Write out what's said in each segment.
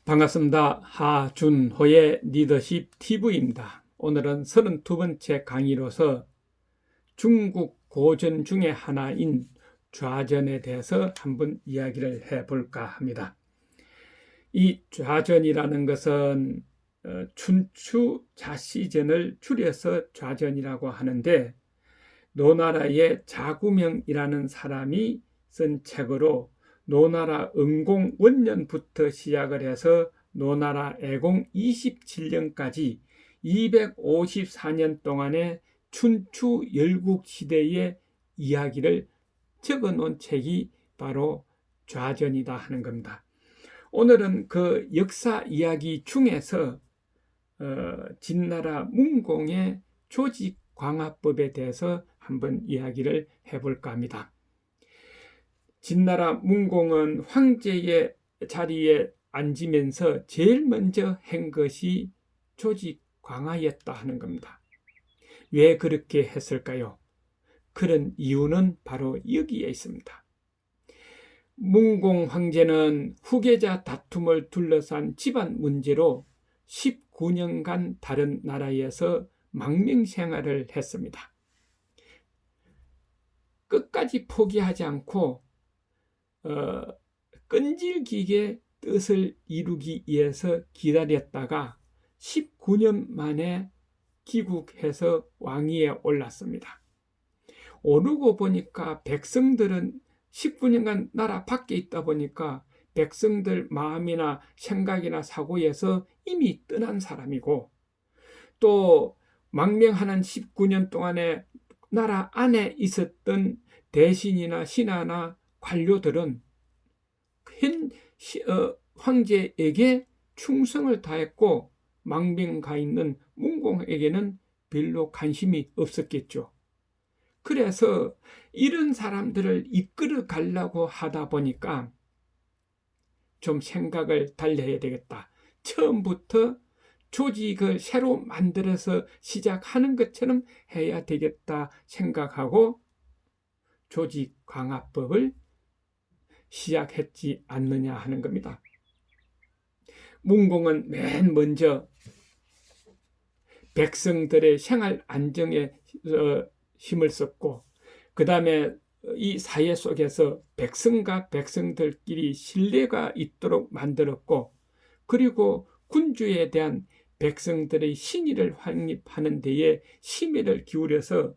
반갑습니다. 하준호의 리더십 TV입니다. 오늘은 32번째 강의로서 중국 고전 중에 하나인 좌전에 대해서 한번 이야기를 해볼까 합니다. 이 좌전이라는 것은 춘추 자시전을 줄여서 좌전이라고 하는데, 노나라의 자구명이라는 사람이 쓴 책으로 노나라 응공 원년부터 시작을 해서 노나라 애공 27년까지 254년 동안의 춘추 열국 시대의 이야기를 적어 놓은 책이 바로 좌전이다 하는 겁니다. 오늘은 그 역사 이야기 중에서 진나라 문공의 조직광화법에 대해서 한번 이야기를 해볼까 합니다. 진나라 문공은 황제의 자리에 앉으면서 제일 먼저 한 것이 조직광화였다 하는 겁니다. 왜 그렇게 했을까요? 그런 이유는 바로 여기에 있습니다. 문공 황제는 후계자 다툼을 둘러싼 집안 문제로 19년간 다른 나라에서 망명생활을 했습니다. 끝까지 포기하지 않고 끈질기게 뜻을 이루기 위해서 기다렸다가 19년 만에 귀국해서 왕위에 올랐습니다. 오르고 보니까 백성들은 19년간 나라 밖에 있다 보니까 백성들 마음이나 생각이나 사고에서 이미 떠난 사람이고, 또 망명하는 19년 동안에 나라 안에 있었던 대신이나 신하나 관료들은 현 황제에게 충성을 다했고, 망명 가 있는 문공에게는 별로 관심이 없었겠죠. 그래서 이런 사람들을 이끌어 가려고 하다 보니까 좀 생각을 달리 해야 되겠다. 처음부터 조직을 새로 만들어서 시작하는 것처럼 해야 되겠다 생각하고 조직광화법을 시작했지 않느냐 하는 겁니다. 문공은 맨 먼저 백성들의 생활 안정에 힘을 썼고, 그 다음에 이 사회 속에서 백성과 백성들끼리 신뢰가 있도록 만들었고, 그리고 군주에 대한 백성들의 신의를 확립하는 데에 심혈을 기울여서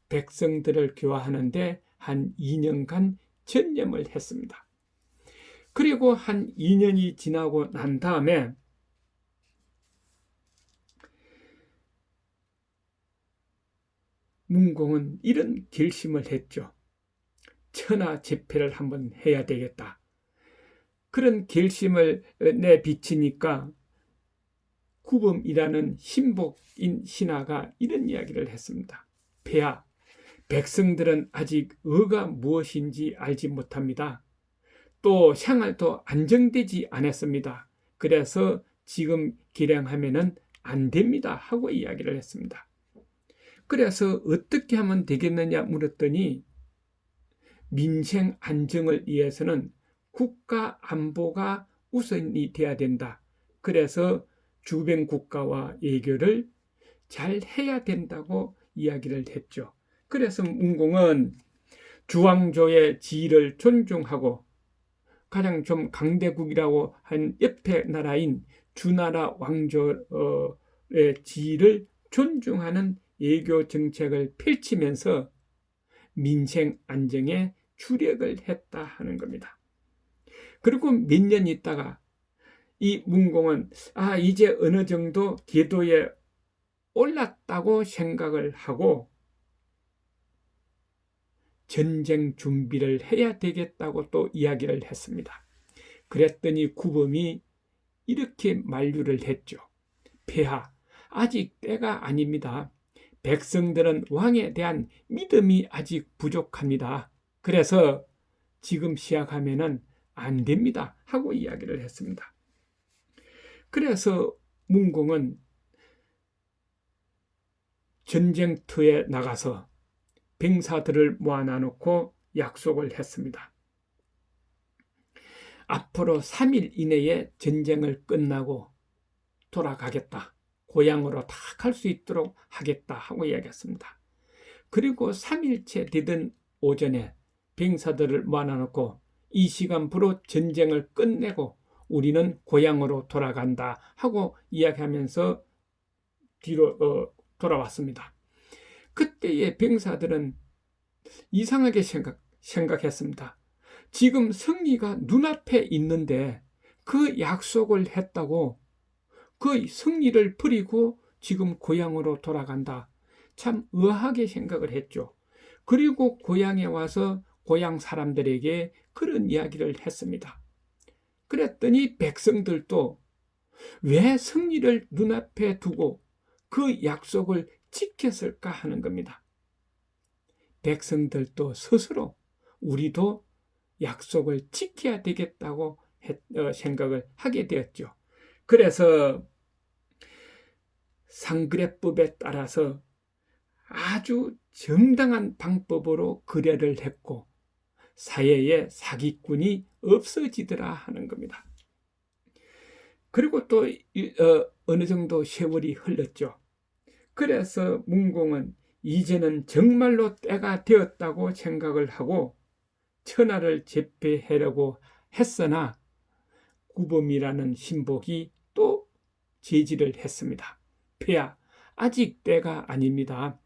백성들을 교화하는데 한 2년간 전념을 했습니다. 그리고 한 2년이 지나고 난 다음에 문공은 이런 결심을 했죠. 천하제패를 한번 해야 되겠다. 그런 결심을 내비치니까 구범이라는 신복인 신하가 이런 이야기를 했습니다. 폐하, 백성들은 아직 의가 무엇인지 알지 못합니다. 또 생활도 안정되지 않았습니다. 그래서 지금 기량하면은 안 됩니다 하고 이야기를 했습니다. 그래서 어떻게 하면 되겠느냐 물었더니, 민생 안정을 위해서는 국가 안보가 우선이 돼야 된다. 그래서 주변 국가와 외교를 잘 해야 된다고 이야기를 했죠. 그래서 문공은 주왕조의 지위를 존중하고 가장 좀 강대국이라고 한 옆에 나라인 주나라 왕조의 지위를 존중하는 외교 정책을 펼치면서 민생 안정에 주력을 했다 하는 겁니다. 그리고 몇 년 있다가 이 문공은 이제 어느 정도 궤도에 올랐다고 생각을 하고 전쟁 준비를 해야 되겠다고 또 이야기를 했습니다. 그랬더니 구범이 이렇게 만류를 했죠. 폐하, 아직 때가 아닙니다. 백성들은 왕에 대한 믿음이 아직 부족합니다. 그래서 지금 시작하면은 안 됩니다 하고 이야기를 했습니다. 그래서 문공은 전쟁터에 나가서 병사들을 모아놔 놓고 약속을 했습니다. 앞으로 3일 이내에 전쟁을 끝나고 돌아가겠다. 고향으로 다 갈 수 있도록 하겠다 하고 이야기했습니다. 그리고 3일째 되던 오전에 병사들을 모아놓고 이 시간부로 전쟁을 끝내고 우리는 고향으로 돌아간다 하고 이야기하면서 뒤로 돌아왔습니다. 그때의 병사들은 이상하게 생각했습니다. 지금 승리가 눈앞에 있는데 그 약속을 했다고 그 승리를 버리고 지금 고향으로 돌아간다. 참 의아하게 생각을 했죠. 그리고 고향에 와서 고향 사람들에게 그런 이야기를 했습니다. 그랬더니 백성들도 왜 승리를 눈앞에 두고 그 약속을 지켰을까 하는 겁니다. 백성들도 스스로 우리도 약속을 지켜야 되겠다고 생각을 하게 되었죠. 그래서 상그레법에 따라서 아주 정당한 방법으로 거래를 했고 사회에 사기꾼이 없어지더라 하는 겁니다. 그리고 또 어느 정도 세월이 흘렀죠. 그래서 문공은 이제는 정말로 때가 되었다고 생각을 하고 천하를 제패하려고 했으나 구범이라는 신복이 또 제지를 했습니다. 폐하, 아직 때가 아닙니다.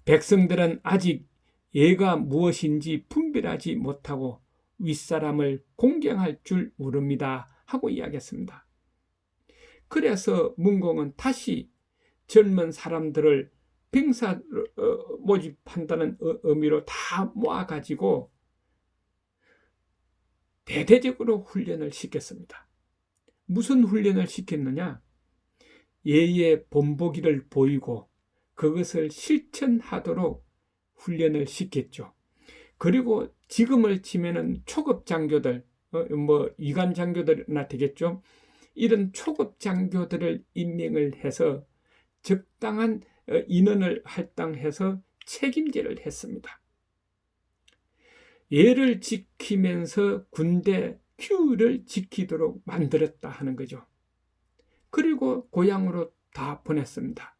백성들은 아직 예가 무엇인지 분별하지 못하고 윗사람을 공경할 줄 모릅니다 하고 이야기했습니다. 그래서 문공은 다시 젊은 사람들을 병사 모집한다는 의미로 다 모아가지고 대대적으로 훈련을 시켰습니다. 무슨 훈련을 시켰느냐? 예의 본보기를 보이고 그것을 실천하도록 훈련을 시켰죠. 그리고 지금을 치면은 초급 장교들, 이관 장교들이나 되겠죠. 이런 초급 장교들을 임명을 해서 적당한 인원을 할당해서 책임제를 했습니다. 예를 지키면서 군대 규율을 지키도록 만들었다 하는 거죠. 그리고 고향으로 다 보냈습니다.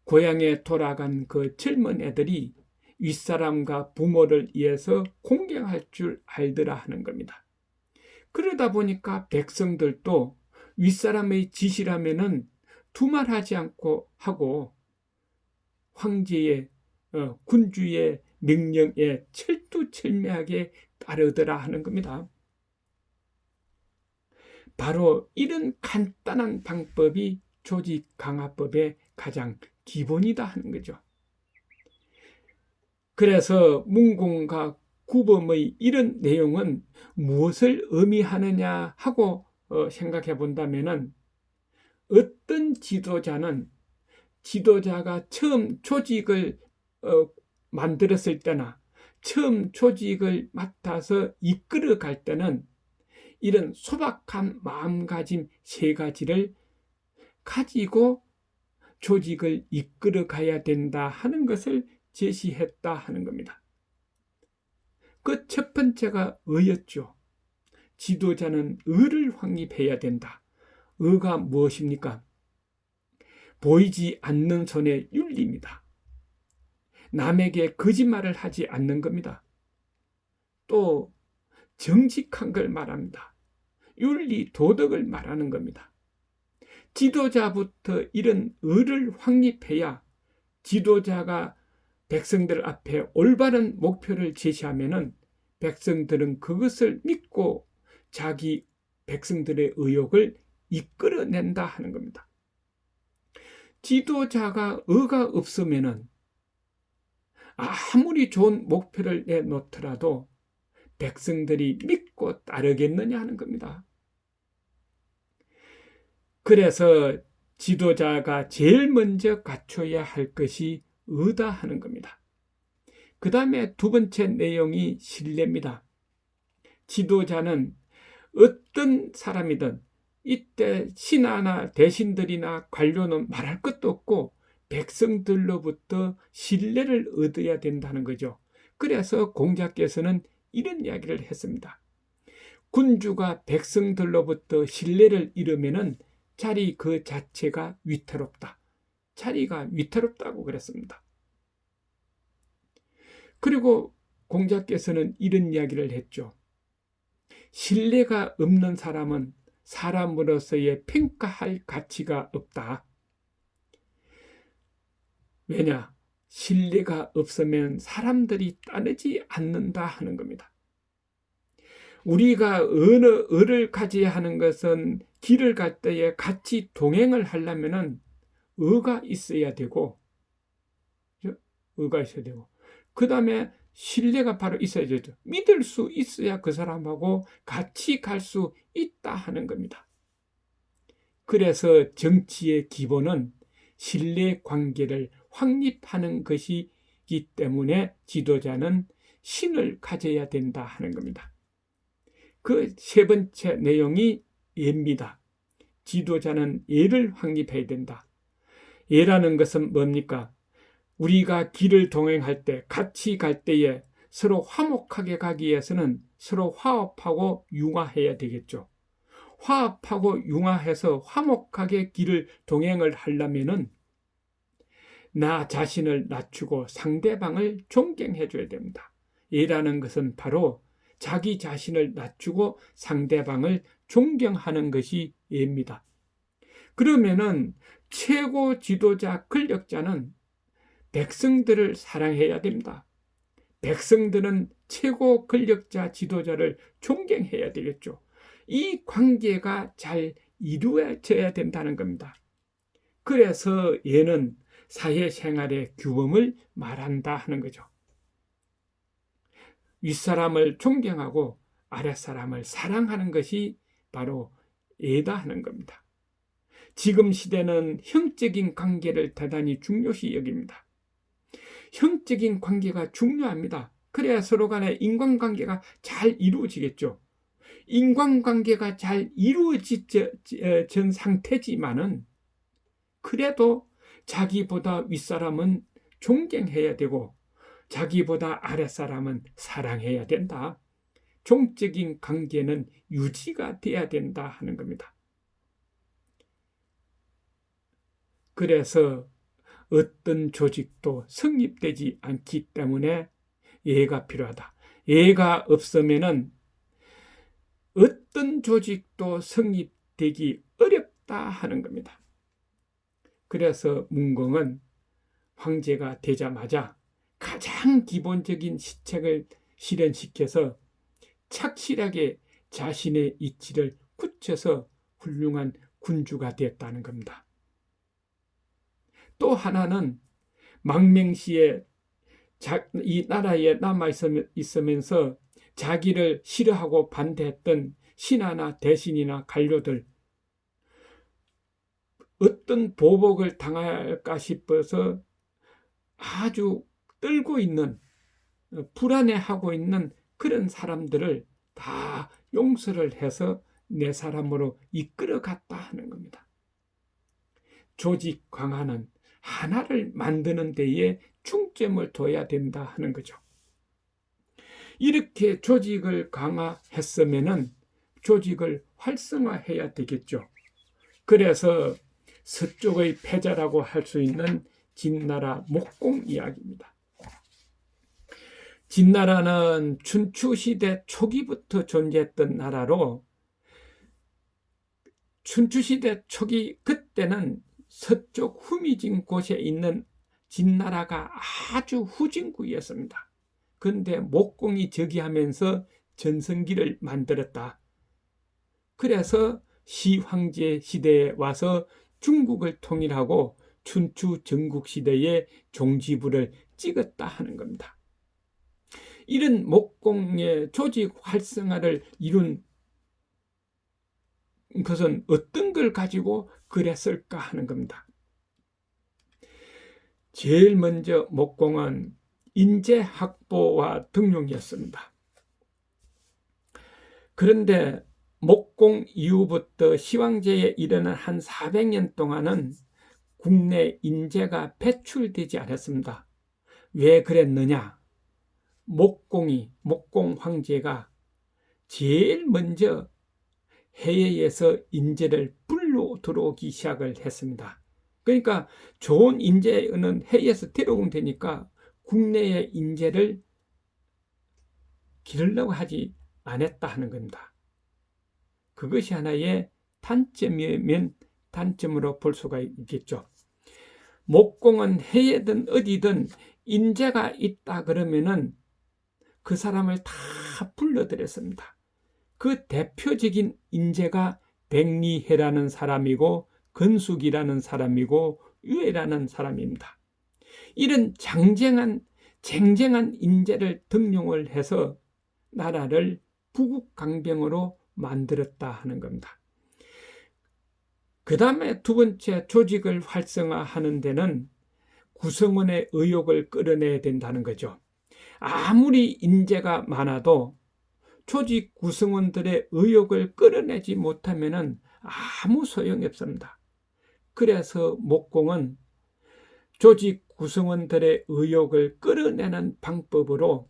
고향에 돌아간 그 젊은 애들이 윗사람과 부모를 위해서 공경할 줄 알더라 하는 겁니다. 그러다 보니까 백성들도 윗사람의 지시라면은 두말하지 않고 하고 황제의 군주의 명령에 철두철미하게 따르더라 하는 겁니다. 바로 이런 간단한 방법이 조직 강화법의 가장 기본이다 하는 거죠. 그래서 문공과 구범의 이런 내용은 무엇을 의미하느냐 하고 생각해 본다면은 어떤 지도자가 처음 조직을 만들었을 때나 처음 조직을 맡아서 이끌어 갈 때는 이런 소박한 마음가짐 3가지를 가지고 조직을 이끌어 가야 된다 하는 것을 제시했다 하는 겁니다. 그 첫 번째가 의였죠. 지도자는 의를 확립해야 된다. 의가 무엇입니까? 보이지 않는 손의 윤리입니다. 남에게 거짓말을 하지 않는 겁니다. 또 정직한 걸 말합니다. 윤리, 도덕을 말하는 겁니다. 지도자부터 이런 의를 확립해야 지도자가 백성들 앞에 올바른 목표를 제시하면은 백성들은 그것을 믿고 자기 백성들의 의욕을 이끌어낸다 하는 겁니다. 지도자가 의가 없으면은 아무리 좋은 목표를 내놓더라도 백성들이 믿고 따르겠느냐 하는 겁니다. 그래서 지도자가 제일 먼저 갖춰야 할 것이 의다 하는 겁니다. 그 다음에 두 번째 내용이 신뢰입니다. 지도자는 어떤 사람이든 이때 신하나 대신들이나 관료는 말할 것도 없고 백성들로부터 신뢰를 얻어야 된다는 거죠. 그래서 공자께서는 이런 이야기를 했습니다. 군주가 백성들로부터 신뢰를 잃으면은 자리 그 자체가 위태롭다. 자리가 위태롭다고 그랬습니다. 그리고 공자께서는 이런 이야기를 했죠. 신뢰가 없는 사람은 사람으로서의 평가할 가치가 없다. 왜냐? 신뢰가 없으면 사람들이 따르지 않는다 하는 겁니다. 우리가 의를 가져야 하는 것은 길을 갈 때에 같이 동행을 하려면은 의가 있어야 되고, 그 다음에 신뢰가 바로 있어야 되죠. 믿을 수 있어야 그 사람하고 같이 갈 수 있다 하는 겁니다. 그래서 정치의 기본은 신뢰 관계를 확립하는 것이기 때문에 지도자는 신을 가져야 된다 하는 겁니다. 그 세 번째 내용이 예입니다. 지도자는 예를 확립해야 된다. 예라는 것은 뭡니까? 우리가 길을 동행할 때, 같이 갈 때에 서로 화목하게 가기 위해서는 서로 화합하고 융화해야 되겠죠. 화합하고 융화해서 화목하게 길을 동행을 하려면은 나 자신을 낮추고 상대방을 존경해 줘야 됩니다. 예라는 것은 바로 자기 자신을 낮추고 상대방을 존경하는 것이 예입니다. 그러면은 최고 지도자, 권력자는 백성들을 사랑해야 됩니다. 백성들은 최고 권력자, 지도자를 존경해야 되겠죠. 이 관계가 잘 이루어져야 된다는 겁니다. 그래서 얘는 사회생활의 규범을 말한다 하는 거죠. 윗사람을 존경하고 아랫사람을 사랑하는 것이 바로 예다 하는 겁니다. 지금 시대는 형적인 관계를 대단히 중요시 여깁니다. 형적인 관계가 중요합니다. 그래야 서로 간의 인간관계가 잘 이루어지겠죠. 인간관계가 잘 이루어진 상태지만은 그래도 자기보다 윗사람은 존경해야 되고 자기보다 아랫사람은 사랑해야 된다. 종적인 관계는 유지가 돼야 된다 하는 겁니다. 그래서 어떤 조직도 성립되지 않기 때문에 예가 필요하다. 예가 없으면은 어떤 조직도 성립되기 어렵다 하는 겁니다. 그래서 문공은 황제가 되자마자 가장 기본적인 시책을 실현시켜서 착실하게 자신의 이치를 굳혀서 훌륭한 군주가 되었다는 겁니다. 또 하나는 망명시에 이 나라에 남아있으면서 자기를 싫어하고 반대했던 신하나 대신이나 관료들, 어떤 보복을 당할까 싶어서 아주 떨고 있는, 불안해하고 있는 그런 사람들을 다 용서를 해서 내 사람으로 이끌어갔다 하는 겁니다. 조직 강화는 하나를 만드는 데에 중점을 둬야 된다 하는 거죠. 이렇게 조직을 강화했으면은 조직을 활성화해야 되겠죠. 그래서 서쪽의 패자라고 할 수 있는 진나라 목공 이야기입니다. 진나라는 춘추시대 초기부터 존재했던 나라로 춘추시대 초기 그때는 서쪽 후미진 곳에 있는 진나라가 아주 후진국이었습니다. 그런데 목공이 즉위하면서 전성기를 만들었다. 그래서 시황제 시대에 와서 중국을 통일하고 춘추 전국시대의 종지부를 찍었다 하는 겁니다. 이런 목공의 조직 활성화를 이룬 것은 어떤 걸 가지고 그랬을까 하는 겁니다. 제일 먼저 목공은 인재 확보와 등용이었습니다. 그런데 목공 이후부터 시황제에 이르는 한 400년 동안은 국내 인재가 배출되지 않았습니다. 왜 그랬느냐? 목공 황제가 제일 먼저 해외에서 인재를 불러 들어오기 시작을 했습니다. 그러니까 좋은 인재는 해외에서 데려오면 되니까 국내의 인재를 기르려고 하지 않았다 하는 겁니다. 그것이 하나의 단점이면 단점으로 볼 수가 있겠죠. 목공은 해외든 어디든 인재가 있다 그러면은 그 사람을 다 불러들였습니다. 그 대표적인 인재가 백리해라는 사람이고 건숙이라는 사람이고 유해라는 사람입니다. 이런 쟁쟁한 인재를 등용을 해서 나라를 부국강병으로 만들었다 하는 겁니다. 그 다음에 두 번째, 조직을 활성화하는 데는 구성원의 의욕을 끌어내야 된다는 거죠. 아무리 인재가 많아도 조직 구성원들의 의욕을 끌어내지 못하면 아무 소용이 없습니다. 그래서 목공은 조직 구성원들의 의욕을 끌어내는 방법으로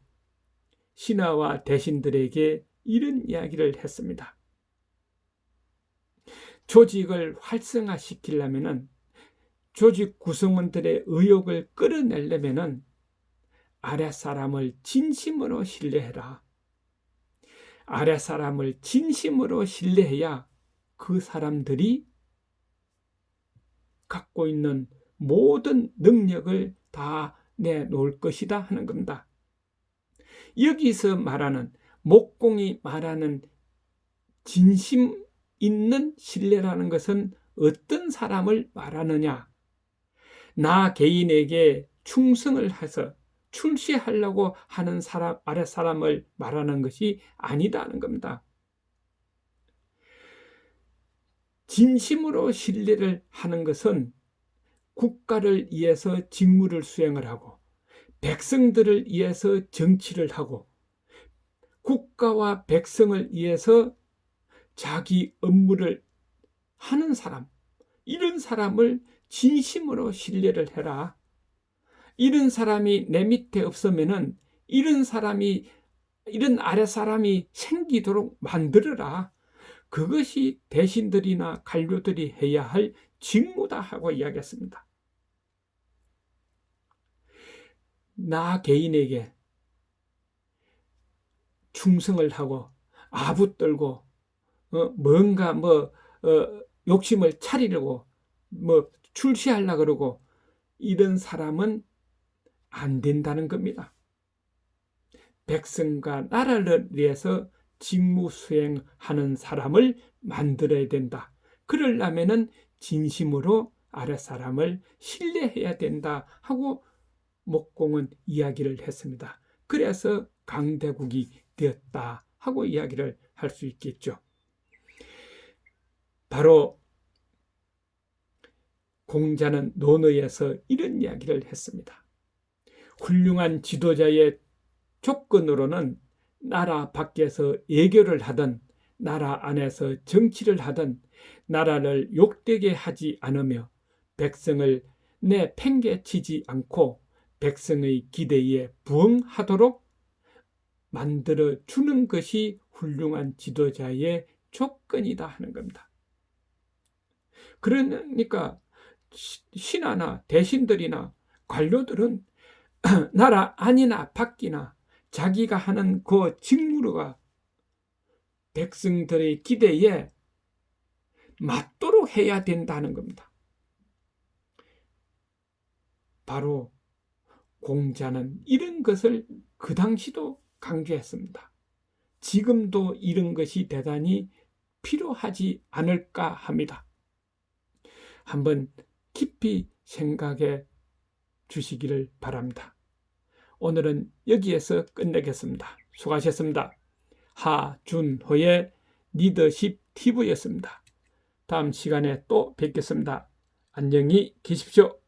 신하와 대신들에게 이런 이야기를 했습니다. 조직을 활성화시키려면, 조직 구성원들의 의욕을 끌어내려면 아랫사람을 진심으로 신뢰해라. 아랫사람을 진심으로 신뢰해야 그 사람들이 갖고 있는 모든 능력을 다 내놓을 것이다 하는 겁니다. 여기서 말하는, 목공이 말하는 진심 있는 신뢰라는 것은 어떤 사람을 말하느냐? 나 개인에게 충성을 해서 출세하려고 하는 사람, 아랫사람을 말하는 것이 아니다는 겁니다. 진심으로 신뢰를 하는 것은 국가를 위해서 직무를 수행을 하고, 백성들을 위해서 정치를 하고, 국가와 백성을 위해서 자기 업무를 하는 사람, 이런 사람을 진심으로 신뢰를 해라. 이런 사람이 내 밑에 없으면은 이런 아랫사람이 생기도록 만들어라. 그것이 대신들이나 관료들이 해야 할 직무다 하고 이야기했습니다. 나 개인에게 충성을 하고 아부떨고 뭔가 욕심을 차리려고 출시하려고 그러고 이런 사람은 안 된다는 겁니다. 백성과 나라를 위해서 직무 수행하는 사람을 만들어야 된다. 그러려면은 진심으로 아랫사람을 신뢰해야 된다 하고 목공은 이야기를 했습니다. 그래서 강대국이 되었다 하고 이야기를 할 수 있겠죠. 바로 공자는 논어에서 이런 이야기를 했습니다. 훌륭한 지도자의 조건으로는 나라 밖에서 애교를 하든 나라 안에서 정치를 하든 나라를 욕되게 하지 않으며 백성을 내팽개치지 않고 백성의 기대에 부응하도록 만들어주는 것이 훌륭한 지도자의 조건이다 하는 겁니다. 그러니까 신하나 대신들이나 관료들은 나라 안이나 밖이나 자기가 하는 그 직무가 백성들의 기대에 맞도록 해야 된다는 겁니다. 바로 공자는 이런 것을 그 당시도 강조했습니다. 지금도 이런 것이 대단히 필요하지 않을까 합니다. 한번 깊이 생각해 주시기를 바랍니다. 오늘은 여기에서 끝내겠습니다. 수고하셨습니다. 하준호의 리더십 TV였습니다. 다음 시간에 또 뵙겠습니다. 안녕히 계십시오.